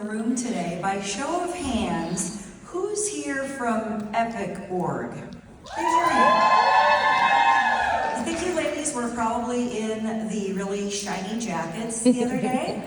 Room today. By show of hands, who's here from Epic.org? Raise your hand. I think you ladies were probably in the really shiny jackets the other day.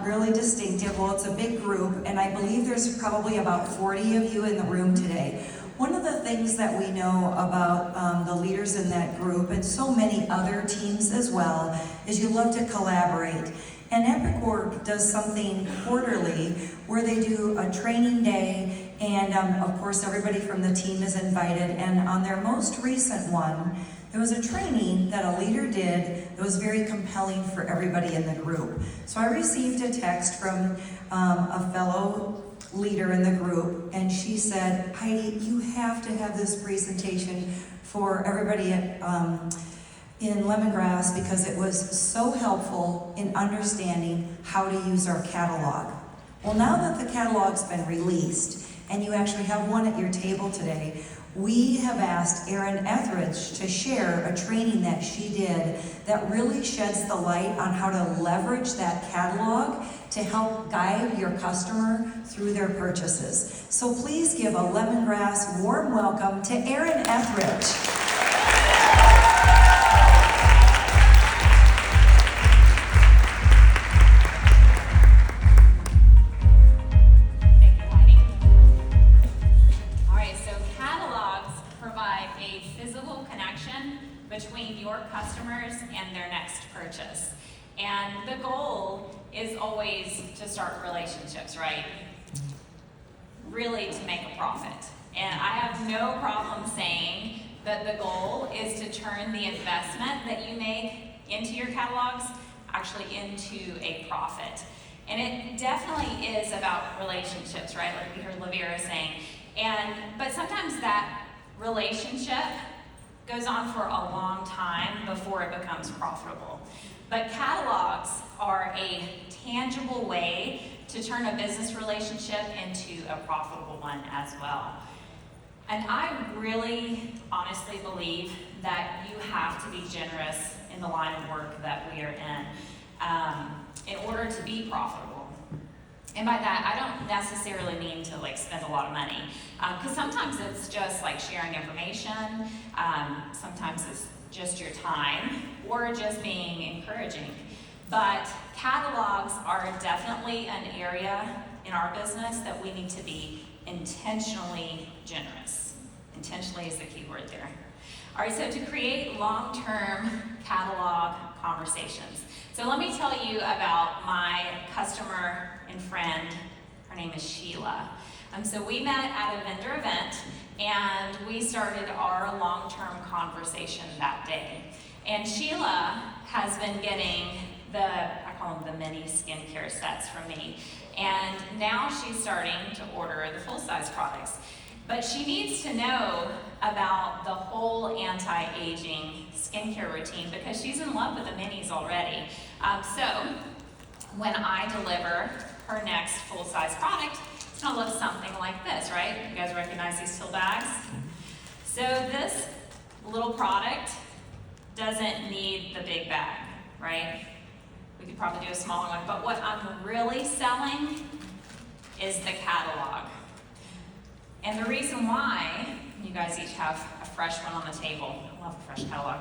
Really distinctive. Well, it's a big group, and I believe there's probably about 40 of you in the room today. One of the things that we know about the leaders in that group, and so many other teams as well, is you love to collaborate. And Epic.org does something quarterly where they do a training day, and of course everybody from the team is invited. And on their most recent one, there was a training that a leader did that was very compelling for everybody in the group. So I received a text from a fellow leader in the group, and she said, Heidi, you have to have this presentation for everybody at in Lemongrass, because it was so helpful in understanding how to use our catalog. Well, now that the catalog's been released, and you actually have one at your table today, we have asked Erin Etheridge to share a training that she did that really sheds the light on how to leverage that catalog to help guide your customer through their purchases. So please give a Lemongrass warm welcome to Erin Etheridge. Between your customers and their next purchase. And the goal is always to start relationships, right? Really to make a profit. And I have no problem saying that the goal is to turn the investment that you make into your catalogs actually into a profit. And it definitely is about relationships, right? Like we heard Lavera saying. But sometimes that relationship goes on for a long time before it becomes profitable. But catalogs are a tangible way to turn a business relationship into a profitable one as well. And I really honestly believe that you have to be generous in the line of work that we are in order to be profitable. And by that, I don't necessarily mean to spend a lot of money, because sometimes it's just like sharing information, sometimes it's just your time, or just being encouraging. But catalogs are definitely an area in our business that we need to be intentionally generous. Intentionally is the key word there. All right, so to create long-term catalog conversations. So let me tell you about my customer and friend. Her name is Sheila. So we met at a vendor event, and we started our long-term conversation that day. And Sheila has been getting I call them the mini skincare sets from me. And now she's starting to order the full-size products. But she needs to know about the whole anti-aging skincare routine because she's in love with the minis already. So when I deliver her next full-size product, it's gonna look something like this, right? You guys recognize these pill bags? So this little product doesn't need the big bag, right? We could probably do a smaller one, but what I'm really selling is the catalog. And the reason why, you guys each have a fresh one on the table. I love a fresh catalog.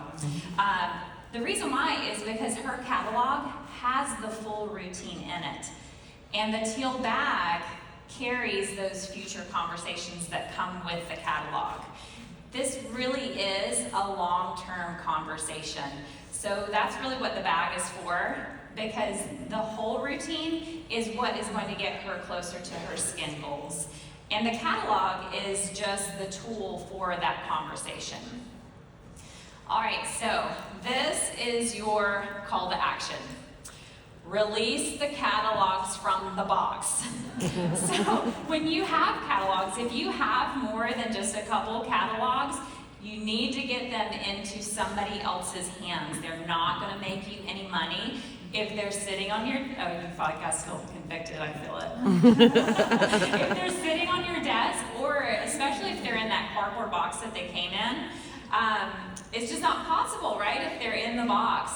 The reason why is because her catalog has the full routine in it. And the teal bag carries those future conversations that come with the catalog. This really is a long-term conversation. So that's really what the bag is for, because the whole routine is what is going to get her closer to her skin goals. And the catalog is just the tool for that conversation. All right, so this is your call to action. Release the catalogs from the box. So when you have catalogs, if you have more than just a couple catalogs, you need to get them into somebody else's hands. They're not gonna make you any money if they're sitting on your, oh, you probably got still convicted, I feel it. If they're sitting on your desk, or especially if they're in that cardboard box that they came in, it's just not possible, right, if they're in the box.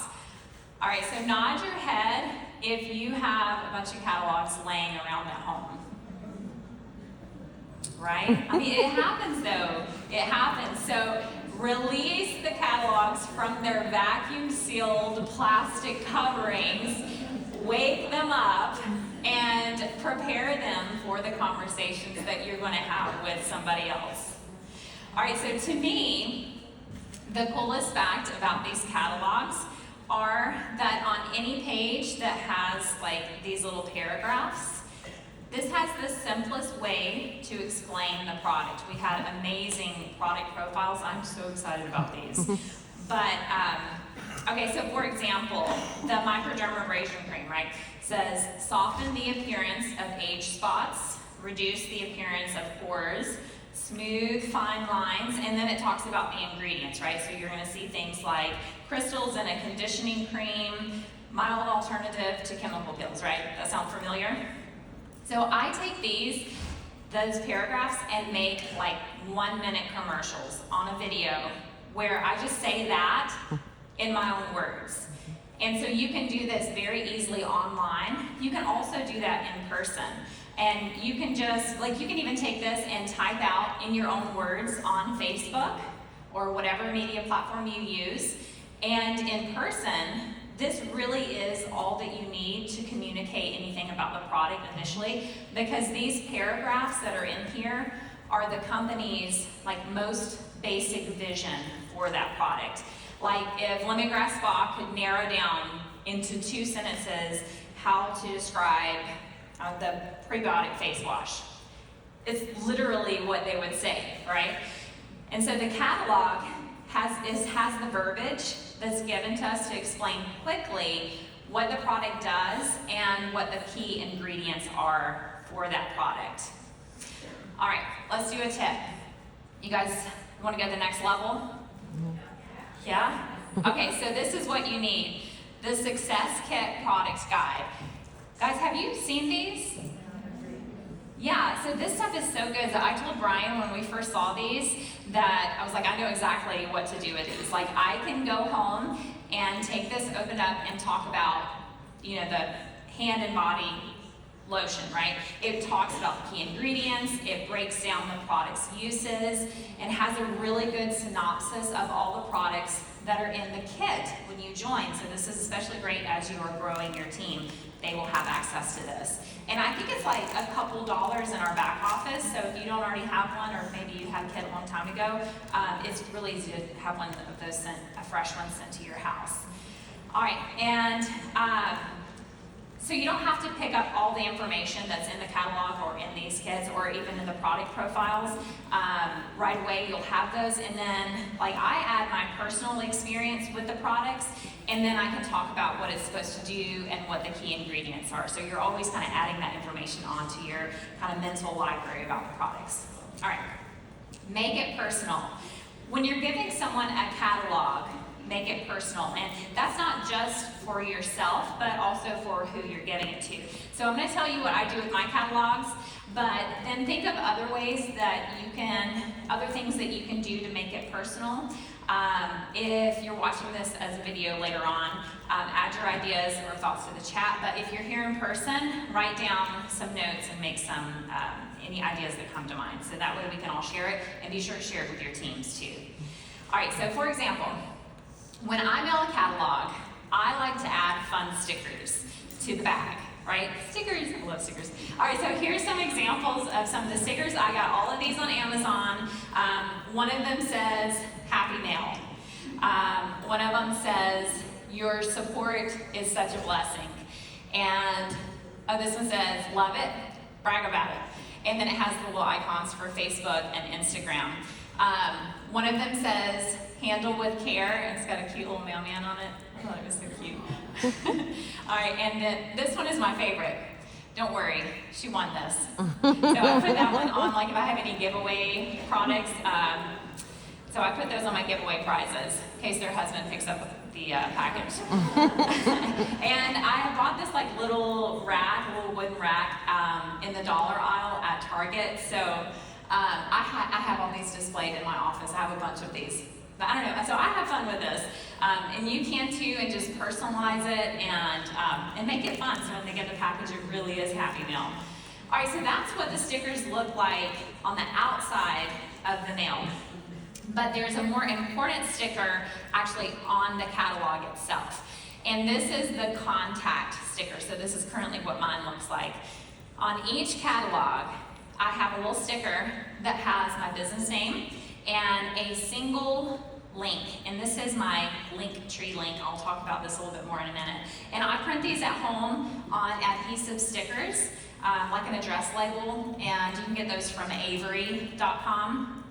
All right, so nod your head if you have a bunch of catalogs laying around at home? Right? I mean, it happens though. It happens. So release the catalogs from their vacuum-sealed plastic coverings, wake them up, and prepare them for the conversations that you're going to have with somebody else. All right, so to me, the coolest fact about these catalogs are that on any page that has like these little paragraphs, this has the simplest way to explain the product. We had amazing product profiles. I'm so excited about these. But, okay, so for example, the microdermabrasion cream, right, says soften the appearance of age spots, reduce the appearance of pores, smooth fine lines, and then it talks about the ingredients, right? So you're gonna see things like crystals in a conditioning cream, mild alternative to chemical peels, right? That sound familiar? So I take those paragraphs and make like 1-minute commercials on a video where I just say that in my own words. And so you can do this very easily online. You can also do that in person. And you can just, like you can even take this and type out in your own words on Facebook or whatever media platform you use. And in person, this really is all that you need to communicate anything about the product initially, because these paragraphs that are in here are the company's like most basic vision for that product. Like if Lemongrass Spa could narrow down into 2 sentences how to describe the prebiotic face wash, it's literally what they would say, right? And so the catalog has the verbiage that's given to us to explain quickly what the product does and what the key ingredients are for that product. All right, let's do a tip. You guys want to go to the next level? Yeah? Okay, so this is what you need. The Success Kit Products Guide. Guys, have you seen these? Yeah, so this stuff is so good that I told Brian when we first saw these that I was like, I know exactly what to do with these. Like, I can go home and take this, open up, and talk about, you know, the hand and body lotion, right? It talks about the key ingredients, it breaks down the product's uses, and has a really good synopsis of all the products that are in the kit when you join. So this is especially great as you are growing your team. They will have access to this. And I think it's like a couple dollars in our back office, so if you don't already have one, or maybe you had a kit a long time ago, it's really easy to have one of those sent, a fresh one sent to your house. All right, and so you don't have to pick up all the information that's in the catalog or in these kits or even in the product profiles right away. You'll have those, and then like I add my personal experience with the products, and then I can talk about what it's supposed to do and what the key ingredients are. So you're always kind of adding that information onto your kind of mental library about the products. All right, make it personal. When you're giving someone a catalog, make it personal. And that's not just for yourself, but also for who you're giving it to. So I'm going to tell you what I do with my catalogs, but then think of other ways that you can, other things that you can do to make it personal. If you're watching this as a video later on, add your ideas or thoughts to the chat. But if you're here in person, write down some notes and make some, any ideas that come to mind. So that way we can all share it, and be sure to share it with your teams too. All right, so for example, when I mail a catalog, I like to add fun stickers to the bag, right? Stickers, I love stickers. All right, so here's some examples of some of the stickers. I got all of these on Amazon. One of them says, Happy Mail. One of them says, your support is such a blessing. And this one says, love it, brag about it. And then it has the little icons for Facebook and Instagram. One of them says, handle with care, and it's got a cute little mailman on it. I thought it was so cute. All right, and then this one is my favorite. Don't worry, she won this. So I put that one on, like if I have any giveaway products. So I put those on my giveaway prizes in case their husband picks up the package. And I bought this like little rack, little wooden rack in the dollar aisle at Target. So I have all these displayed in my office. I have a bunch of these. But I don't know, so I have fun with this. And you can too, and just personalize it and make it fun, so when they get the package, it really is Happy Meal. All right, so that's what the stickers look like on the outside of the mail. But there's a more important sticker actually on the catalog itself. And this is the contact sticker. So this is currently what mine looks like. On each catalog, I have a little sticker that has my business name and a single link. And this is my Linktree link. I'll talk about this a little bit more in a minute. And I print these at home on adhesive stickers, like an address label, and you can get those from avery.com.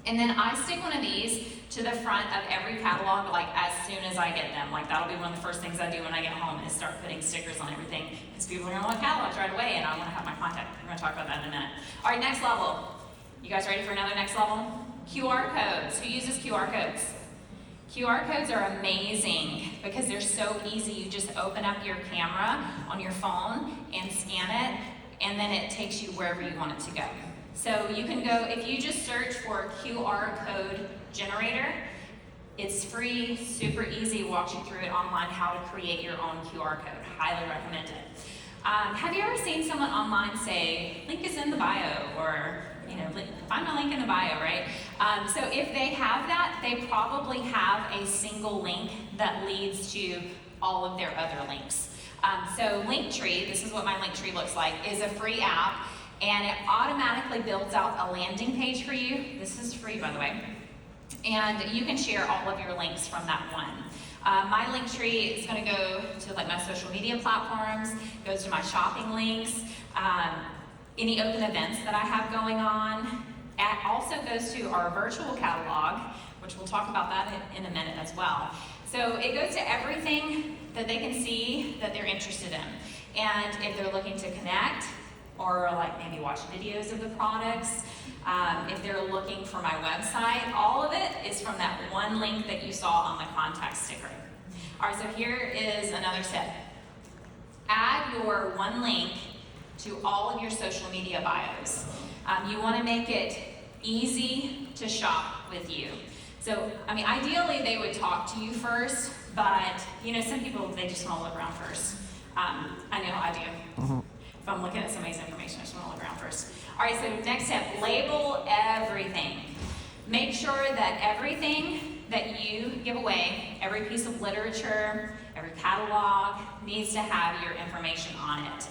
And then I stick one of these to the front of every catalog, like as soon as I get them. Like that'll be one of the first things I do when I get home is start putting stickers on everything, because people are gonna want catalogs right away, and I wanna have my contact. We're gonna talk about that in a minute. All right, next level. You guys ready for another next level? QR codes. Who uses QR codes? QR codes are amazing because they're so easy. You just open up your camera on your phone and scan it, and then it takes you wherever you want it to go. So you can go, if you just search for QR code generator, it's free, super easy, walks you through it online, how to create your own QR code. Highly recommend it. Have you ever seen someone online say, link is in the bio, or find my link in the bio, right? So if they have that, they probably have a single link that leads to all of their other links. So Linktree, this is what my Linktree looks like, is a free app, and it automatically builds out a landing page for you. This is free, by the way. And you can share all of your links from that one. My Linktree is going to go to like my social media platforms, goes to my shopping links, any open events that I have going on. It also goes to our virtual catalog, which we'll talk about that in a minute as well. So it goes to everything that they can see that they're interested in. And if they're looking to connect, or like maybe watch videos of the products, if they're looking for my website, all of it is from that one link that you saw on the contact sticker. All right, so here is another tip. Add your one link to all of your social media bios. You want to make it easy to shop with you. So, ideally they would talk to you first, but some people, they just want to look around first. I know I do. If I'm looking at somebody's information, I just want to look around first. All right, so next step, label everything. Make sure that everything that you give away, every piece of literature, every catalog, needs to have your information on it.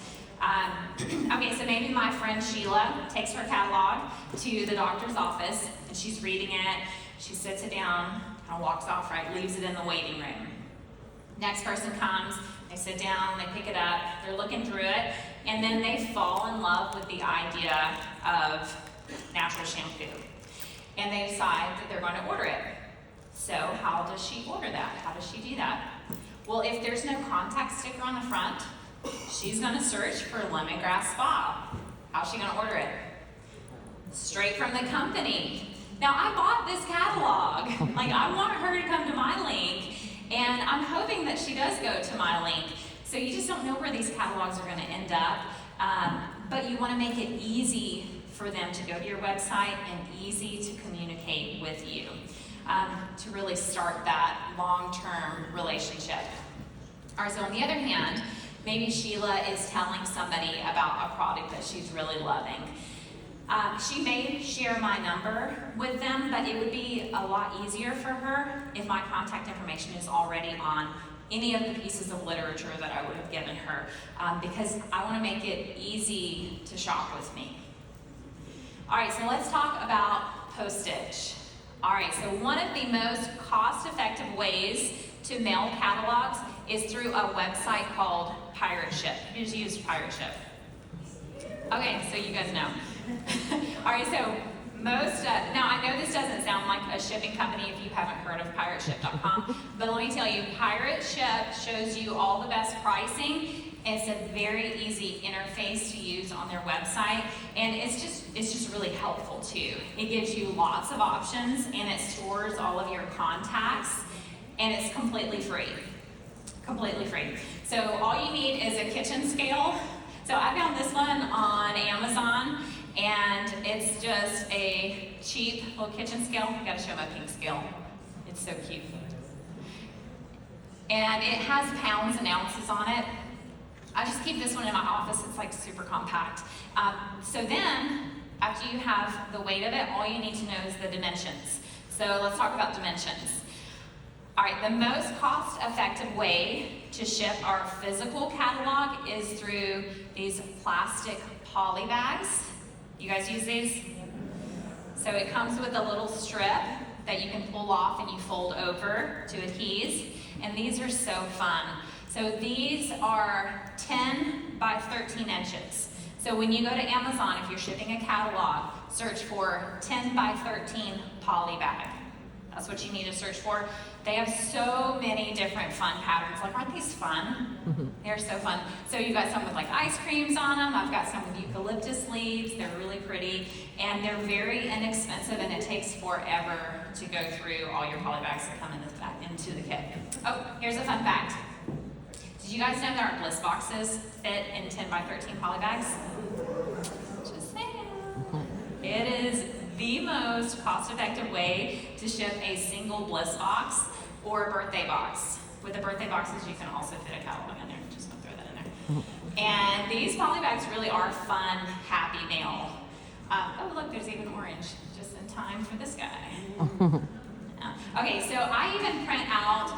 Okay, so maybe my friend Sheila takes her catalog to the doctor's office, and she's reading it, she sits it down, kind of walks off, right, leaves it in the waiting room. Next person comes, they sit down, they pick it up, they're looking through it, and then they fall in love with the idea of natural shampoo. And they decide that they're going to order it. So how does she order that? How does she do that? Well, if there's no contact sticker on the front, she's going to search for lemongrass spa. How's she going to order it? Straight from the company. Now, I bought this catalog. I want her to come to my link, and I'm hoping that she does go to my link. So you just don't know where these catalogs are going to end up, but you want to make it easy for them to go to your website and easy to communicate with you, to really start that long-term relationship. All right, so on the other hand, maybe Sheila is telling somebody about a product that she's really loving. She may share my number with them, but it would be a lot easier for her if my contact information is already on any of the pieces of literature that I would have given her, because I want to make it easy to shop with me. All right, so let's talk about postage. All right, so one of the most cost-effective ways to mail catalogs is through a website called Pirate Ship. Who's used Pirate Ship? Okay, so you guys know. All right, so most, now I know this doesn't sound like a shipping company if you haven't heard of pirateship.com, but let me tell you, Pirate Ship shows you all the best pricing. It's a very easy interface to use on their website, and it's just really helpful too. It gives you lots of options, and it stores all of your contacts, and it's completely free. Completely free. So all you need is a kitchen scale. So I found this one on Amazon, and it's just a cheap little kitchen scale. I gotta show my pink scale. It's so cute. And it has pounds and ounces on it. I just keep this one in my office. It's like super compact. So then, after you have the weight of it, all you need to know is the dimensions. So let's talk about dimensions. All right, the most cost-effective way to ship our physical catalog is through these plastic poly bags. You guys use these? So it comes with a little strip that you can pull off and you fold over to adhese. And these are so fun. So these are 10 by 13 inches. So when you go to Amazon, if you're shipping a catalog, search for 10 by 13 poly bag. That's what you need to search for. They have so many different fun patterns. Like, aren't these fun? They're so fun. So you got some with like ice creams on them. I've got some with eucalyptus leaves. They're really pretty. And they're very inexpensive, and it takes forever to go through all your poly bags that come into the kit. Oh, here's a fun fact. Did you guys know that our bliss boxes fit in 10 by 13 poly bags? Just saying. It is the most cost-effective way to ship a single bliss box or a birthday box. With the birthday boxes, you can also fit a catalog in there. Just gonna throw that in there. And these poly bags really are fun, happy mail. Oh, look, there's even orange, just in time for this guy. Okay, so I even print out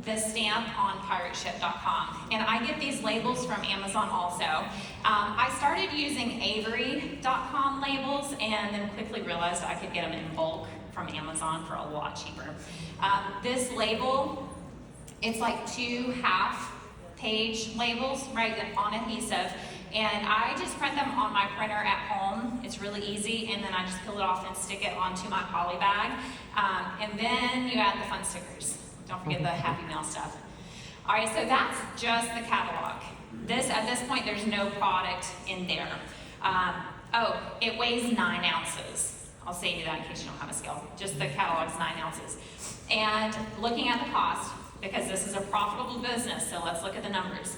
the stamp on pirateship.com, and I get these labels from Amazon also. I started using Avery.com labels and then quickly realized I could get them in bulk from Amazon for a lot cheaper. This label, it's like 2 half-page labels, right, on adhesive, and I just print them on my printer at home. It's really easy, and then I just peel it off and stick it onto my poly bag, and then you add the fun stickers. Don't forget the Happy Mail stuff. All right, so that's just the catalog. At this point, there's no product in there. Oh, it weighs 9 ounces. I'll save you that in case you don't have a scale. Just the catalog's 9 ounces. And looking at the cost, because this is a profitable business, so let's look at the numbers.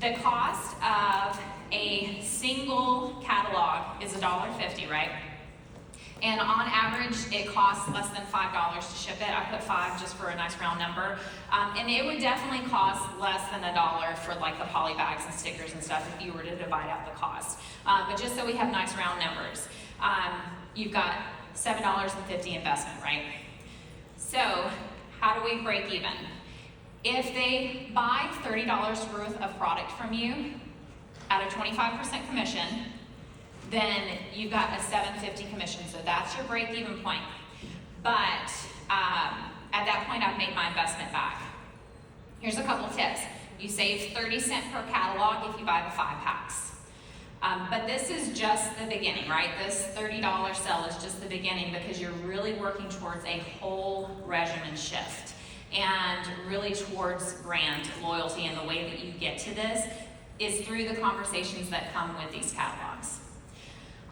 The cost of a single catalog is $1.50, right? And on average, it costs less than $5 to ship it. I put 5 just for a nice round number. And it would definitely cost less than $1 for like the poly bags and stickers and stuff if you were to divide out the cost. But just so we have nice round numbers, you've got $7.50 investment, right? So how do we break even? If they buy $30 worth of product from you at a 25% commission, then you've got a $7.50 commission, so that's your break-even point. But at that point, I've made my investment back. Here's a couple tips. You save 30 cents per catalog if you buy the 5 packs. But this is just the beginning, right? This $30 sell is just the beginning because you're really working towards a whole regimen shift and really towards brand loyalty, and the way that you get to this is through the conversations that come with these catalogs.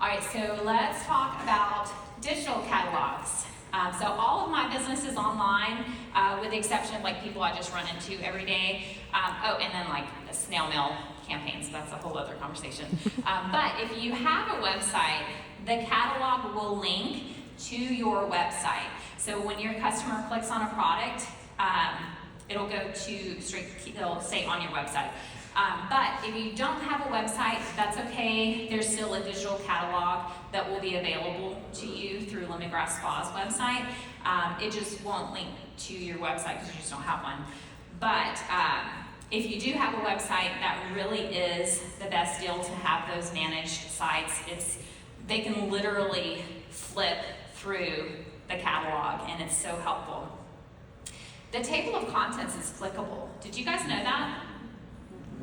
All right, so let's talk about digital catalogs. So all of my business is online, with the exception of like people I just run into every day. Oh, and then like the snail mail campaigns, that's a whole other conversation. But if you have a website, the catalog will link to your website. So when your customer clicks on a product, it'll go to straight, it'll say on your website. But if you don't have a website, that's okay. There's still a digital catalog that will be available to you through Lemongrass Spa's website. It just won't link to your website because you just don't have one. But if you do have a website, that really is the best deal to have those managed sites. They can literally flip through the catalog, and it's so helpful. The table of contents is clickable. Did you guys know that?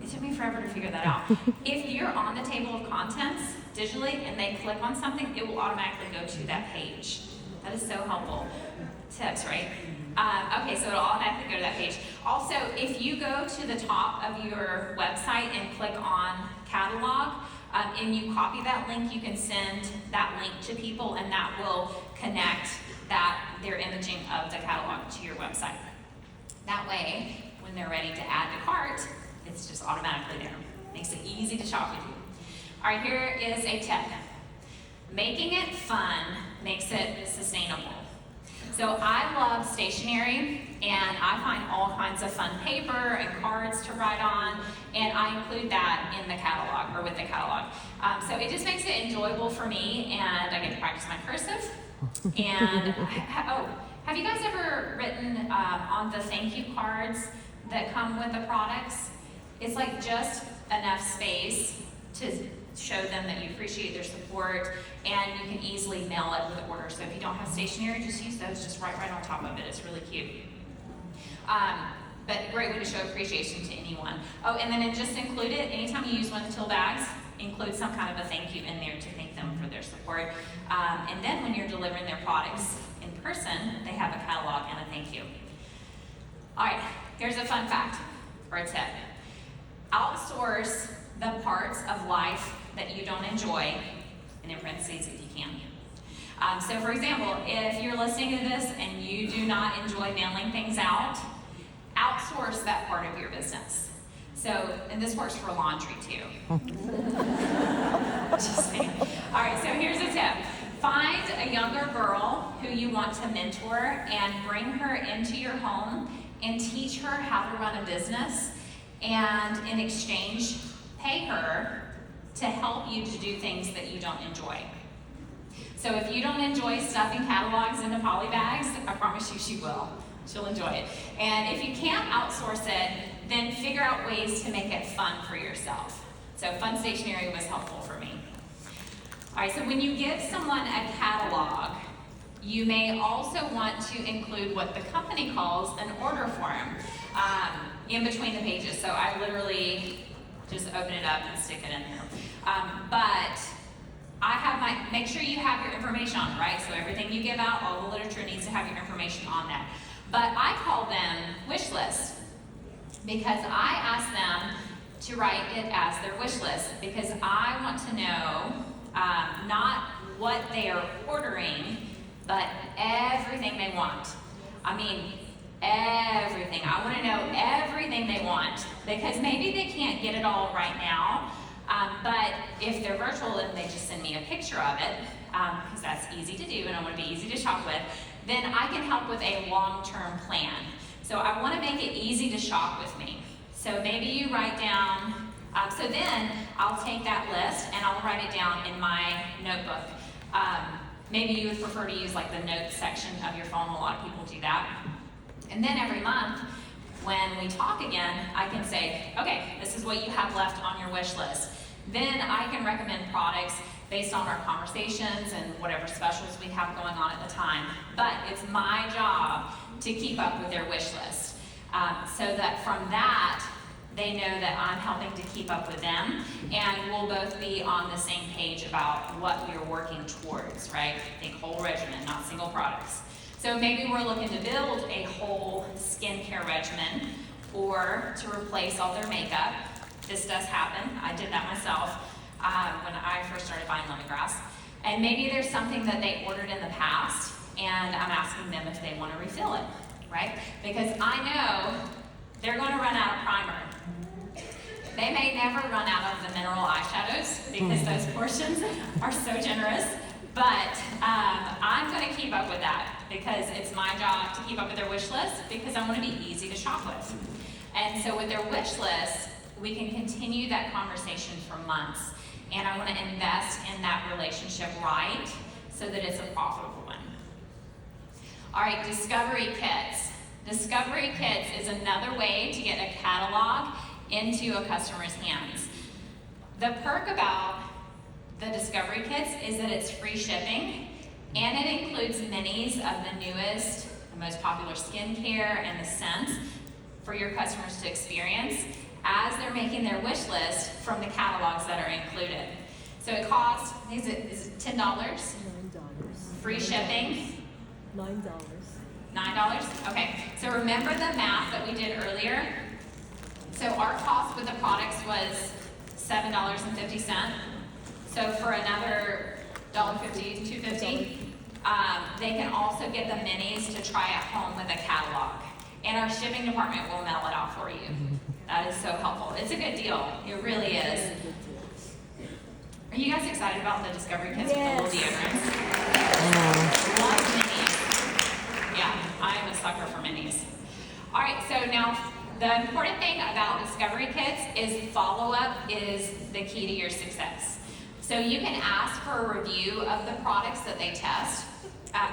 It took me forever to figure that out. If you're on the table of contents digitally and they click on something, it will automatically go to that page. That is so helpful. Tips, right? Okay, so it'll automatically go to that page. Also, if you go to the top of your website and click on catalog, and you copy that link, you can send that link to people, and that will connect their imaging of the catalog to your website. That way, when they're ready to add to cart, it's just automatically there. Makes it easy to shop with you. All right, here is a tip. Making it fun makes it sustainable. So I love stationery, and I find all kinds of fun paper and cards to write on, and I include that in the catalog, or with the catalog. So it just makes it enjoyable for me, and I get to practice my cursive. And, have you guys ever written on the thank you cards that come with the products? It's like just enough space to show them that you appreciate their support, and you can easily mail it with orders. So if you don't have stationery, just use those, just right on top of it. It's really cute. But a great way to show appreciation to anyone. Oh, and then just include it, anytime you use one of the till bags, include some kind of a thank you in there to thank them for their support. And then when you're delivering their products in person, they have a catalog and a thank you. All right, here's a fun fact or a tip. Outsource the parts of life that you don't enjoy, and in parentheses if you can. So for example, if you're listening to this and you do not enjoy mailing things out, outsource that part of your business. So, and this works for laundry too. Just saying. All right, so here's a tip. Find a younger girl who you want to mentor and bring her into your home and teach her how to run a business, and in exchange, pay her to help you to do things that you don't enjoy. So if you don't enjoy stuffing catalogs into poly bags, I promise you she will. She'll enjoy it. And if you can't outsource it, then figure out ways to make it fun for yourself. So fun stationery was helpful for me. All right, so when you give someone a catalog, you may also want to include what the company calls an order form in between the pages. So I literally just open it up and stick it in there. But I have make sure you have your information on, right? So everything you give out, all the literature needs to have your information on that. But I call them wish lists because I ask them to write it as their wish list, because I want to know not what they are ordering, but everything they want. I mean, everything. I want to know everything they want, because maybe they can't get it all right now, but if they're virtual and they just send me a picture of it, because that's easy to do and I want to be easy to shop with, then I can help with a long-term plan. So I want to make it easy to shop with me. So maybe you write down, so then I'll take that list and I'll write it down in my notebook. Maybe you would prefer to use like the notes section of your phone. A lot of people do that. And then every month, when we talk again, I can say, okay, this is what you have left on your wish list. Then I can recommend products based on our conversations and whatever specials we have going on at the time. But it's my job to keep up with their wish list, so that from that, they know that I'm helping to keep up with them, and we'll both be on the same page about what we're working towards, right? Think whole regimen, not single products. So maybe we're looking to build a whole skincare regimen, or to replace all their makeup. This does happen. I did that myself when I first started buying lemongrass. And maybe there's something that they ordered in the past, and I'm asking them if they want to refill it, right? Because I know they're going to run out of primer. They may never run out of the mineral eyeshadows, because those portions are so generous, but I'm going to keep up with that, because it's my job to keep up with their wish list, because I want to be easy to shop with. And so with their wish list, we can continue that conversation for months, and I want to invest in that relationship right, so that it's a profitable one. All right, discovery kits. Discovery kits is another way to get a catalog into a customer's hands. The perk about the discovery kits is that it's free shipping, and it includes minis of the newest, the most popular skincare and the scents for your customers to experience as they're making their wish list from the catalogs that are included. So it costs, is it $10? $9. Free shipping? $9. $9? Okay, so remember the math that we did earlier? So our cost with the products was $7.50. So for another $1.50, $2.50, they can also get the minis to try at home with a catalog. And our shipping department will mail it out for you. That is so helpful. It's a good deal. It really is. Are you guys excited about the discovery kits with the little deodorants? Love minis. I'm a sucker for minis. All right, so now the important thing about discovery kits is follow-up is the key to your success. So you can ask for a review of the products that they test.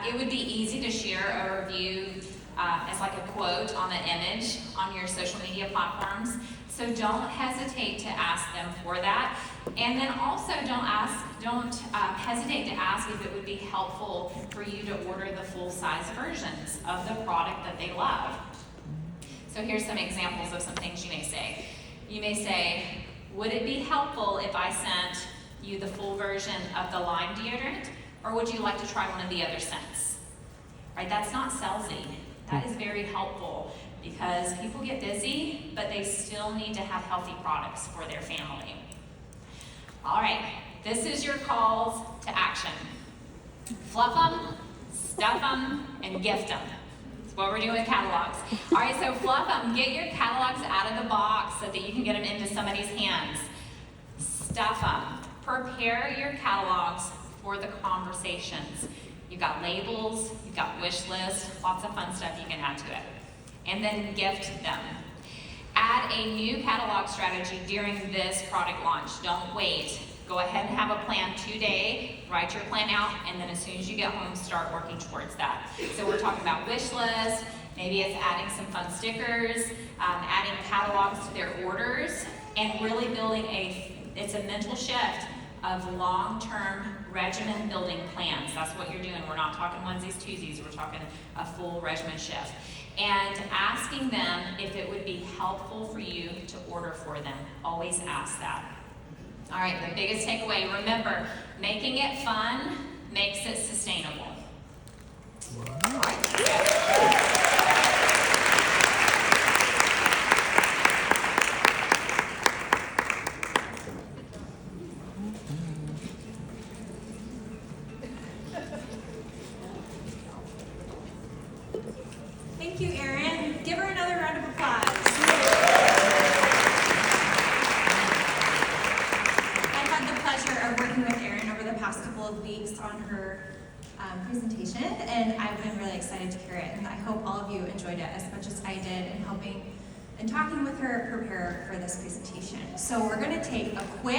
It would be easy to share a review as like a quote on an image on your social media platforms. So don't hesitate to ask them for that. And then also don't hesitate to ask if it would be helpful for you to order the full-size versions of the product that they love. So here's some examples of some things you may say. You may say, would it be helpful if I sent you the full version of the lime deodorant, or would you like to try one of the other scents? Right, that's not salesy. That is very helpful because people get busy, but they still need to have healthy products for their family. All right, this is your calls to action. Fluff them, stuff them, and gift them. That's what we're doing with catalogs. All right, so fluff them. Get your catalogs out of the box so that you can get them into somebody's hands. Stuff them. Prepare your catalogs for the conversations. You've got labels, you've got wish lists, lots of fun stuff you can add to it. And then gift them. Add a new catalog strategy during this product launch. Don't wait. Go ahead and have a plan today, write your plan out, and then as soon as you get home, start working towards that. So we're talking about wish lists, maybe it's adding some fun stickers, adding catalogs to their orders, and really building it's a mental shift of long-term regimen building plans. That's what you're doing. We're not talking onesies, twosies, we're talking a full regimen shift. And asking them if it would be helpful for you to order for them. Always ask that. All right, the biggest takeaway, remember, making it fun makes it sustainable. All right. Thank you, Erin. Give her another round of applause. I've had the pleasure of working with Erin over the past couple of weeks on her presentation, and I've been really excited to hear it. And I hope all of you enjoyed it as much as I did in helping and talking with her prepare for this presentation. So we're going to take a quick